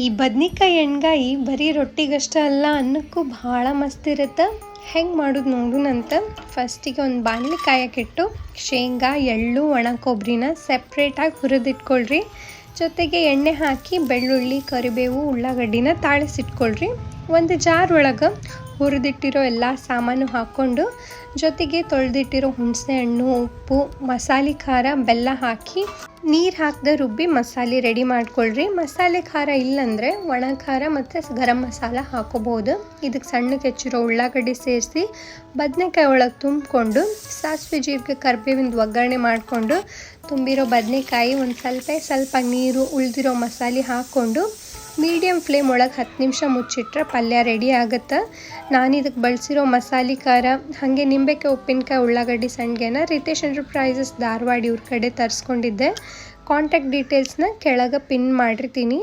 ಈ ಬದ್ನಿಕಾಯಿ ಎಣ್ಗಾಯಿ ಬರೀ ರೊಟ್ಟಿಗಷ್ಟೇ ಅಲ್ಲ, ಅನ್ನಕ್ಕೂ ಭಾಳ ಮಸ್ತ್ ಇರುತ್ತೆ. ಹೆಂಗೆ ಮಾಡೋದು ನೋಡೋಣಂತ. ಫಸ್ಟಿಗೆ ಒಂದು ಬಾಣಲಿ ಕಾಯಕ್ಕಿಟ್ಟು ಶೇಂಗಾ, ಎಳ್ಳು, ಒಣ ಕೊಬ್ಬರಿನ ಸೆಪ್ರೇಟಾಗಿ ಹುರಿದಿಟ್ಕೊಳ್ರಿ. ಜೊತೆಗೆ ಎಣ್ಣೆ ಹಾಕಿ ಬೆಳ್ಳುಳ್ಳಿ, ಕರಿಬೇವು, ಉಳ್ಳಾಗಡ್ಡಿನ ತಾಳಿಸಿಟ್ಕೊಳ್ರಿ. ಒಂದು ಜಾರ್ ಒಳಗೆ ಹುರಿದಿಟ್ಟಿರೋ ಎಲ್ಲ ಸಾಮಾನು ಹಾಕ್ಕೊಂಡು ಜೊತೆಗೆ ತೊಳೆದಿಟ್ಟಿರೋ ಹುಣಸೆ ಹಣ್ಣು, ಉಪ್ಪು, ಮಸಾಲೆ ಖಾರ, ಬೆಲ್ಲ ಹಾಕಿ ನೀರು ಹಾಕದೆ ರುಬ್ಬಿ ಮಸಾಲೆ ರೆಡಿ ಮಾಡ್ಕೊಳ್ರಿ. ಮಸಾಲೆ ಖಾರ ಇಲ್ಲಾಂದರೆ ಒಣ ಖಾರ ಮತ್ತು ಗರಂ ಮಸಾಲ ಹಾಕೋಬೋದು. ಇದಕ್ಕೆ ಸಣ್ಣಕ್ಕೆ ಹೆಚ್ಚಿರೋ ಉಳ್ಳಾಗಡ್ಡಿ ಸೇರಿಸಿ ಬದನೆಕಾಯಿ ಒಳಗೆ ತುಂಬಿಕೊಂಡು ಸಾಸಿವೆ, ಜೀರಿಗೆ, ಕರಿಬೇವಿಂದ ಒಗ್ಗರಣೆ ಮಾಡಿಕೊಂಡು ತುಂಬಿರೋ ಬದನೆಕಾಯಿ ಒಂದು ಸ್ವಲ್ಪ ನೀರು, ಉಳಿದಿರೋ ಮಸಾಲೆ ಹಾಕ್ಕೊಂಡು ಮೀಡಿಯಮ್ ಫ್ಲೇಮ್ ಒಳಗೆ 10 ನಿಮಿಷ ಮುಚ್ಚಿಟ್ರೆ ಪಲ್ಯ ರೆಡಿ ಆಗುತ್ತೆ. ನಾನು ಇದಕ್ಕೆ ಬಳಸಿರೋ ಮಸಾಲೆ ಖಾರ ಹಾಗೆ ನಿಂಬೆಕಾಯಿ, ಉಪ್ಪಿನಕಾಯಿ, ಉಳ್ಳಾಗಡ್ಡಿ ಸಂಡಿಗೆನ ರಿತೇಶ್ ಎಂಟರ್ಪ್ರೈಸಸ್ ಧಾರವಾಡ ಇವ್ರ ಕಡೆ ತರಿಸ್ಕೊಂಡಿದ್ದೆ. ಕಾಂಟ್ಯಾಕ್ಟ್ ಡೀಟೇಲ್ಸ್ನ ಕೆಳಗೆ ಪಿನ್ ಮಾಡಿರ್ತೀನಿ.